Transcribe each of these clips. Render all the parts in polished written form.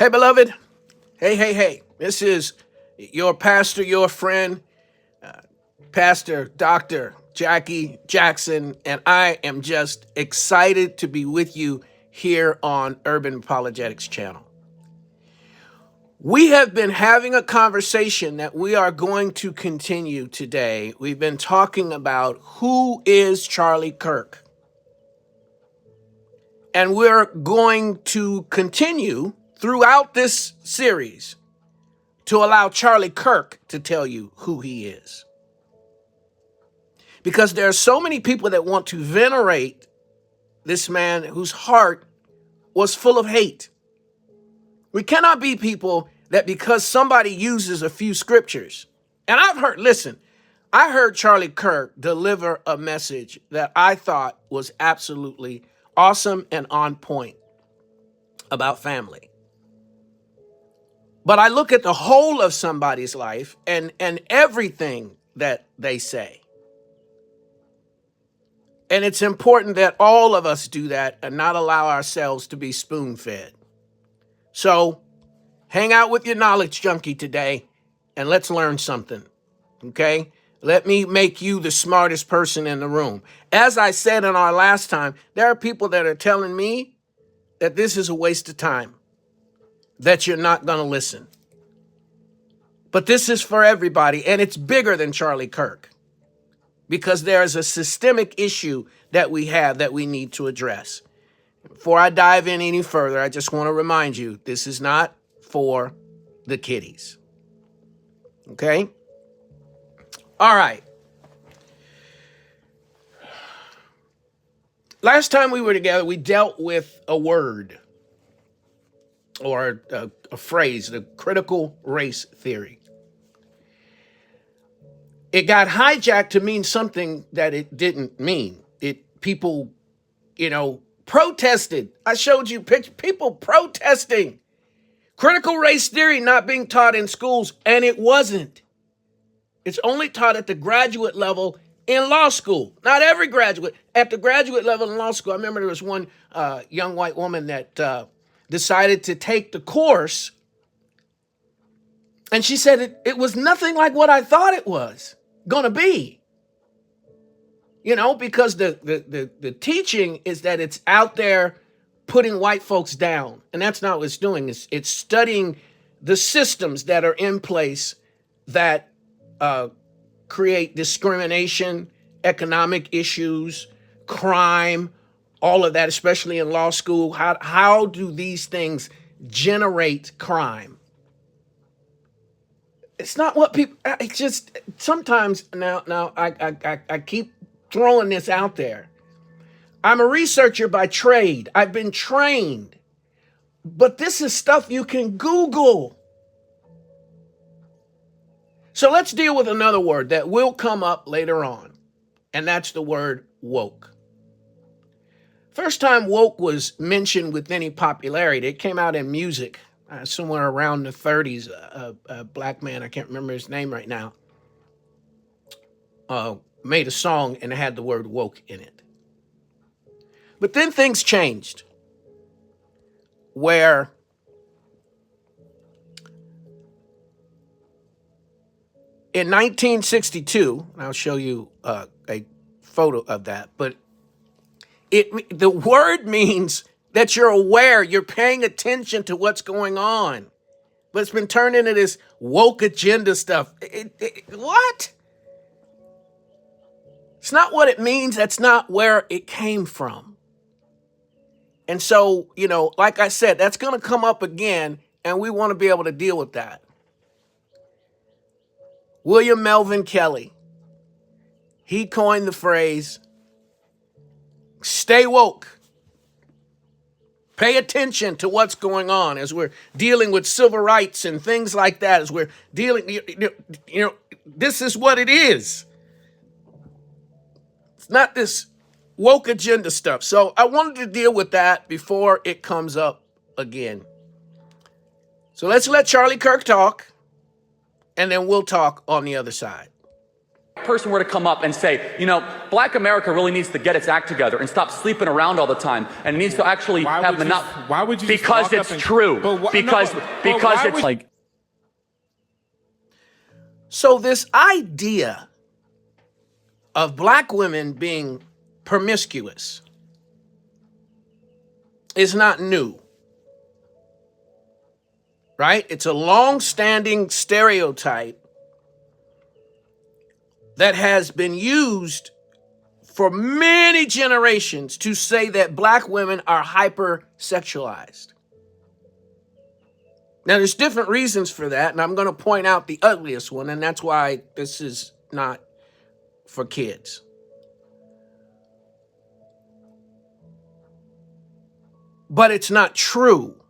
Hey, beloved. Hey. This is your pastor, your friend, Pastor Dr. Jackie Jackson, and I am just excited to be with you here on Urban Apologetics channel. We have been having a conversation that we are going to continue today. We've been talking about who is Charlie Kirk. And we're going to continue throughout this series to allow Charlie Kirk to tell you who he is. Because there are so many people that want to venerate this man whose heart was full of hate. We cannot be people that because somebody uses a few scriptures, and I heard Charlie Kirk deliver a message that I thought was absolutely awesome and on point about family. But I look at the whole of somebody's life and everything that they say. And it's important that all of us do that and not allow ourselves to be spoon-fed. So hang out with your knowledge junkie today and let's learn something, okay? Let me make you the smartest person in the room. As I said in our last time, there are people that are telling me that this is a waste of time, that you're not going to listen. But this is for everybody, and it's bigger than Charlie Kirk because there's a systemic issue that we have that we need to address. Before I dive in any further, I just want to remind you, this is not for the kiddies. Okay? All right. Last time we were together, we dealt with a word or a phrase, the critical race theory. It got hijacked to mean something that it didn't mean. People, protested. I showed you people protesting critical race theory not being taught in schools, and it wasn't. It's only taught at the graduate level in law school. Not every graduate. At the graduate level in law school, I remember there was one young white woman that decided to take the course, and she said it was nothing like what I thought it was going to be. Because the teaching is that it's out there putting white folks down, and that's not what it's doing. It's studying the systems that are in place that create discrimination, economic issues, crime, all of that, especially in law school. How do these things generate crime? It's not what people, it's just sometimes now I keep throwing this out there. I'm a researcher by trade. I've been trained, but this is stuff you can Google. So let's deal with another word that will come up later on, and that's the word woke. First time woke was mentioned with any popularity, it came out in music. Somewhere around the 30s, a black man, I can't remember his name right now, made a song and it had the word woke in it. But then things changed where in 1962, and I'll show you a photo of that, but the word means that you're aware, you're paying attention to what's going on. But it's been turned into this woke agenda stuff. What? It's not what it means. That's not where it came from. And so, like I said, that's going to come up again, and we want to be able to deal with that. William Melvin Kelly, he coined the phrase, stay woke. Pay attention to what's going on as we're dealing with civil rights and things like that, as we're dealing, this is what it is. It's not this woke agenda stuff. So I wanted to deal with that before it comes up again. So let's let Charlie Kirk talk, and then we'll talk on the other side. person were to come up and say, you know, black America really needs to get its act together and stop sleeping around all the time, and it needs to actually have monopoly. Why would you? Because it's true. Because it's like. So this idea of black women being promiscuous is not new, right? It's a long-standing stereotype that has been used for many generations to say that black women are hypersexualized. Now, there's different reasons for that, and I'm going to point out the ugliest one, and that's why this is not for kids. But it's not true.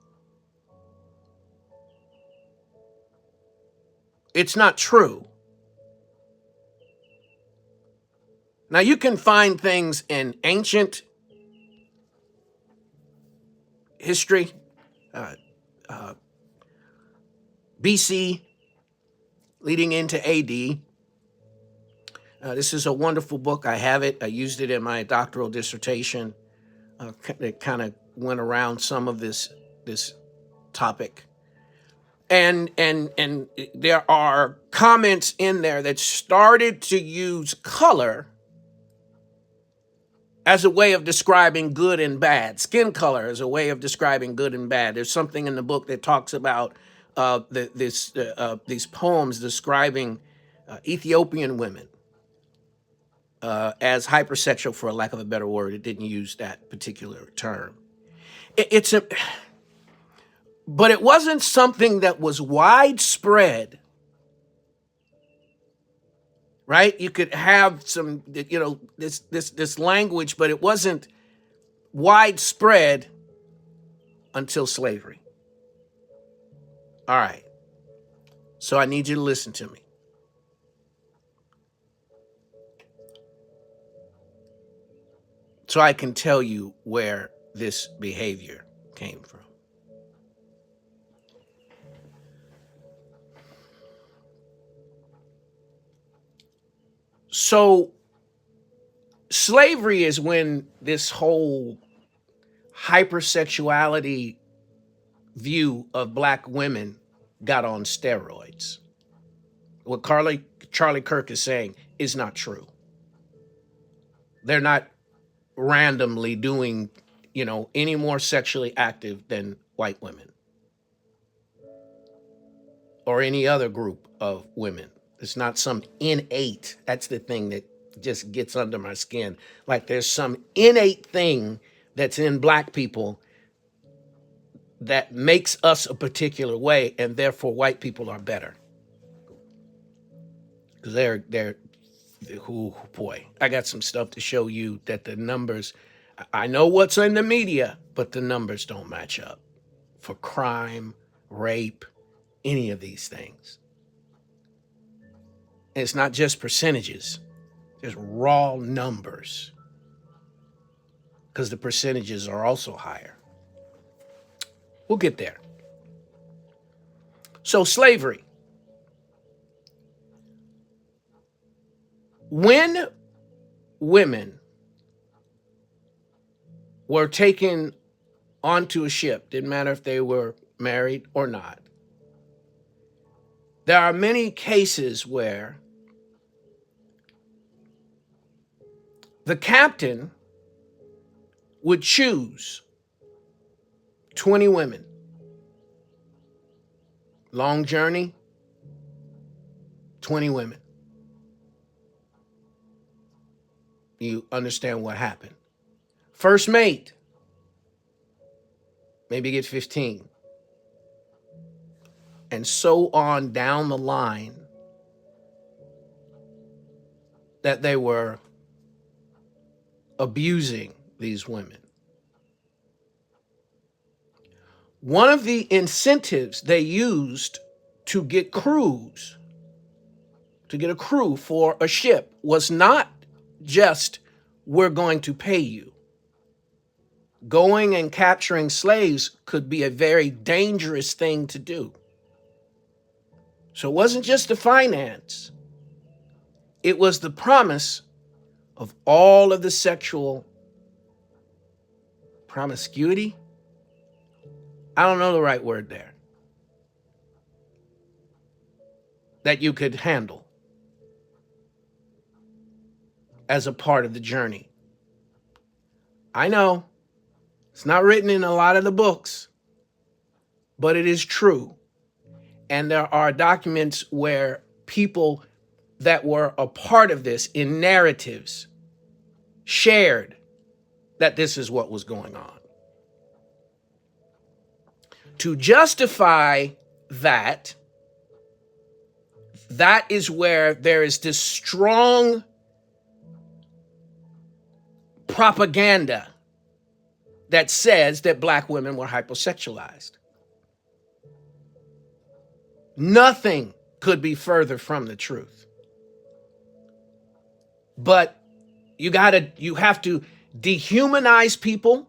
It's not true. Now, you can find things in ancient history, BC, leading into AD. This is a wonderful book. I have it. I used it in my doctoral dissertation. It kind of went around some of this topic. And there are comments in there that started to use color as a way of describing good and bad. Skin color as a way of describing good and bad. There's something in the book that talks about these poems describing Ethiopian women as hypersexual, for a lack of a better word. It didn't use that particular term. But it wasn't something that was widespread, right? You could have some, this language, but it wasn't widespread until slavery. All right. So I need you to listen to me. So I can tell you where this behavior came from. So slavery is when this whole hypersexuality view of black women got on steroids. What Charlie Kirk is saying is not true. They're not randomly doing, any more sexually active than white women or any other group of women. It's not some innate. That's the thing that just gets under my skin. Like there's some innate thing that's in black people that makes us a particular way, and therefore white people are better. Because boy, I got some stuff to show you that the numbers, I know what's in the media, but the numbers don't match up for crime, rape, any of these things. And it's not just percentages, there's raw numbers, because the percentages are also higher. We'll get there. So slavery. When women were taken onto a ship, didn't matter if they were married or not, there are many cases where the captain would choose 20 women. Long journey, 20 women. You understand what happened. First mate, maybe get 15. And so on down the line, that they were abusing these women. One of the incentives they used to get crews, to get a crew for a ship, was not just, we're going to pay you. Going and capturing slaves could be a very dangerous thing to do. So it wasn't just the finance. It was the promise of all of the sexual promiscuity. I don't know the right word there. That you could handle as a part of the journey. I know it's not written in a lot of the books, but it is true. And there are documents where people that were a part of this in narratives shared that this is what was going on. To justify that is where there is this strong propaganda that says that black women were hypersexualized. Nothing could be further from the truth. But you have to dehumanize people.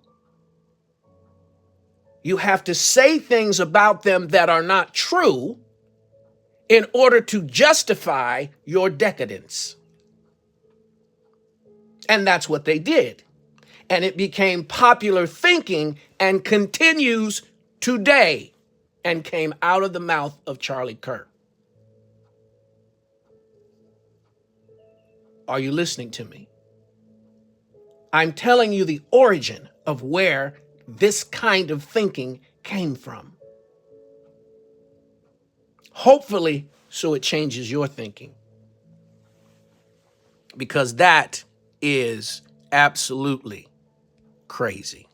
You have to say things about them that are not true in order to justify your decadence. And that's what they did. And it became popular thinking and continues today and came out of the mouth of Charlie Kirk. Are you listening to me? I'm telling you the origin of where this kind of thinking came from. Hopefully, so it changes your thinking. Because that is absolutely crazy.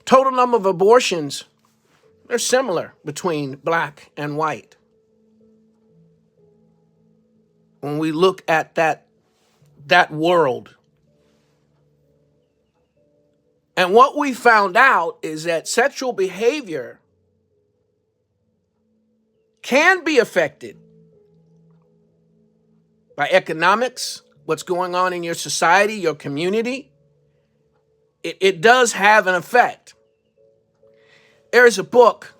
Total number of abortions, they're similar between black and white. When we look at that world. And what we found out is that sexual behavior can be affected by economics, what's going on in your society, your community. It does have an effect. There's a book,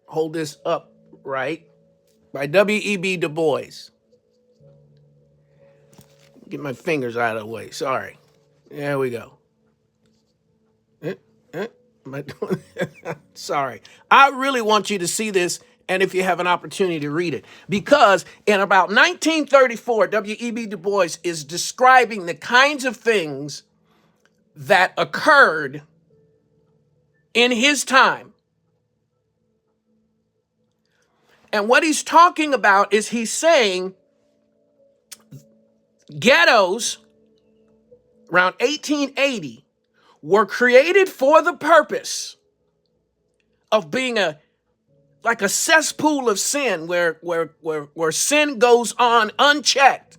hold this up right, by W.E.B. Du Bois. Get my fingers out of the way, sorry. There we go. Am I doing Sorry. I really want you to see this, and if you have an opportunity to read it. Because in about 1934, W.E.B. Du Bois is describing the kinds of things that occurred in his time. And what he's talking about is he's saying ghettos around 1880 were created for the purpose of being like a cesspool of sin where sin goes on unchecked.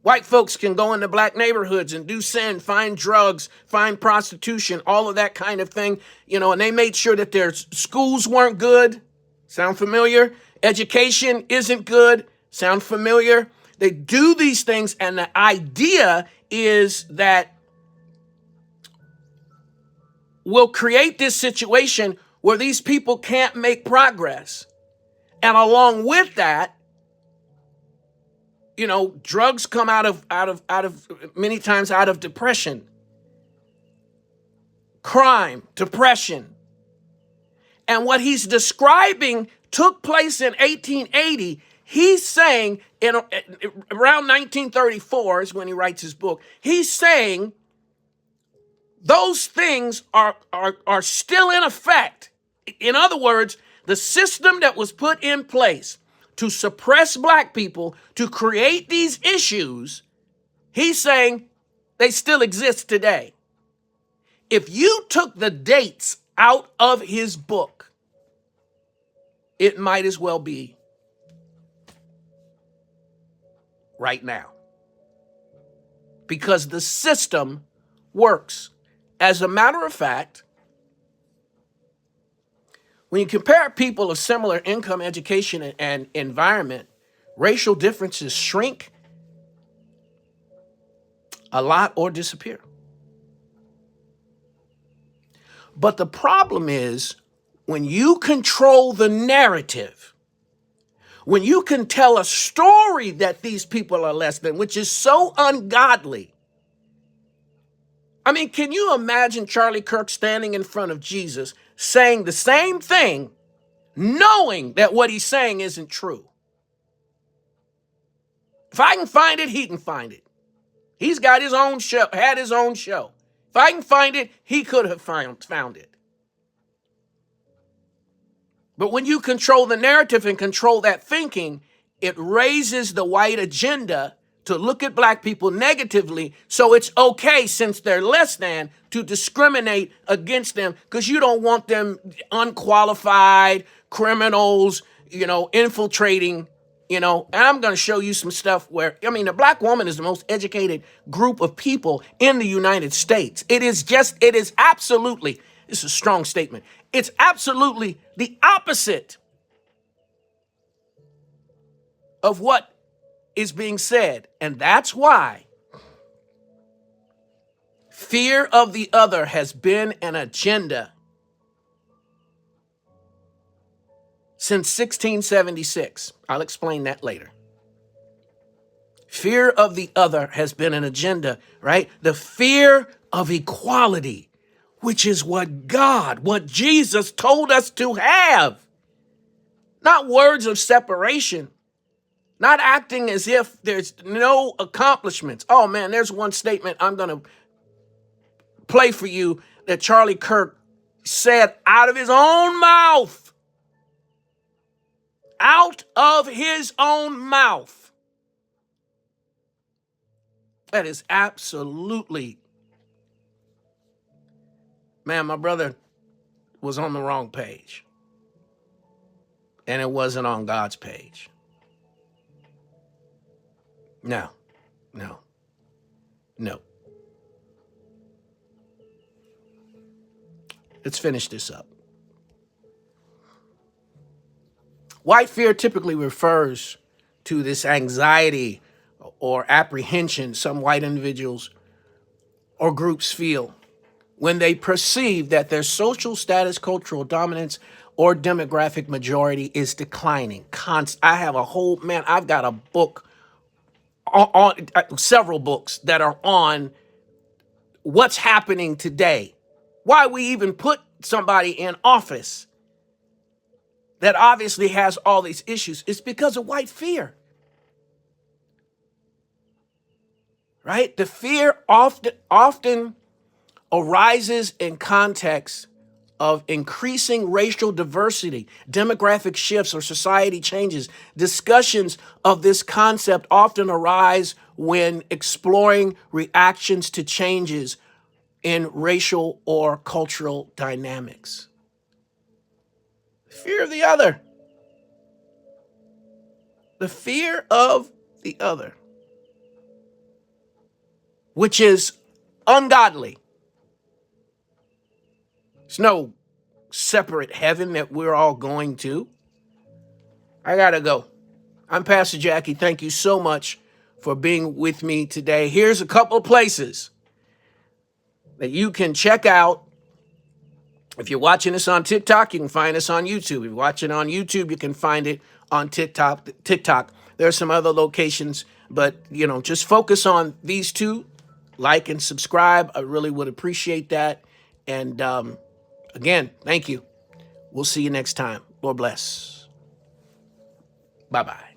White folks can go into black neighborhoods and do sin, find drugs, find prostitution, all of that kind of thing, and they made sure that their schools weren't good. Sound familiar? Education isn't good. Sound familiar? They do these things, and the idea is that we'll create this situation where these people can't make progress. And along with that, drugs come out of many times out of depression, crime, depression. And what he's describing took place in 1880. He's saying around 1934 is when he writes his book. He's saying those things are still in effect. In other words, the system that was put in place to suppress black people, to create these issues, he's saying they still exist today. If you took the dates out of his book, it might as well be right now. Because the system works. As a matter of fact, when you compare people of similar income, education, and environment, racial differences shrink a lot or disappear. But the problem is when you control the narrative, when you can tell a story that these people are less than, which is so ungodly. I mean, can you imagine Charlie Kirk standing in front of Jesus saying the same thing, knowing that what he's saying isn't true? If I can find it, he can find it. He's got his own show, had his own show. If I can find it, he could have found it. But when you control the narrative and control that thinking, it raises the white agenda to look at black people negatively. So it's okay, since they're less than, to discriminate against them because you don't want them unqualified criminals, infiltrating, and I'm going to show you some stuff where, the black woman is the most educated group of people in the United States. It is absolutely, this is a strong statement. It's absolutely the opposite of what is being said. And that's why fear of the other has been an agenda since 1676. I'll explain that later. Fear of the other has been an agenda, right? The fear of equality, which is what Jesus told us to have. Not words of separation. Not acting as if there's no accomplishments. Oh man, there's one statement I'm going to play for you that Charlie Kirk said out of his own mouth. Out of his own mouth. That is absolutely, man, my brother was on the wrong page. And it wasn't on God's page. No. Let's finish this up. White fear typically refers to this anxiety or apprehension some white individuals or groups feel when they perceive that their social status, cultural dominance, or demographic majority is declining. I have I've got a book on several books that are on what's happening today. Why we even put somebody in office that obviously has all these issues. It's because of white fear. Right? The fear often arises in context of increasing racial diversity, demographic shifts, or society changes. Discussions of this concept often arise when exploring reactions to changes in racial or cultural dynamics. Fear of the other. The fear of the other, which is ungodly. There's no separate heaven that we're all going to. I gotta go. I'm Pastor Jackie. Thank you so much for being with me today. Here's a couple of places that you can check out. If you're watching this on TikTok, you can find us on YouTube. If you're watching on YouTube, you can find it on TikTok. There are some other locations, but just focus on these two. Like and subscribe. I really would appreciate that. And again, thank you. We'll see you next time. Lord bless. Bye-bye.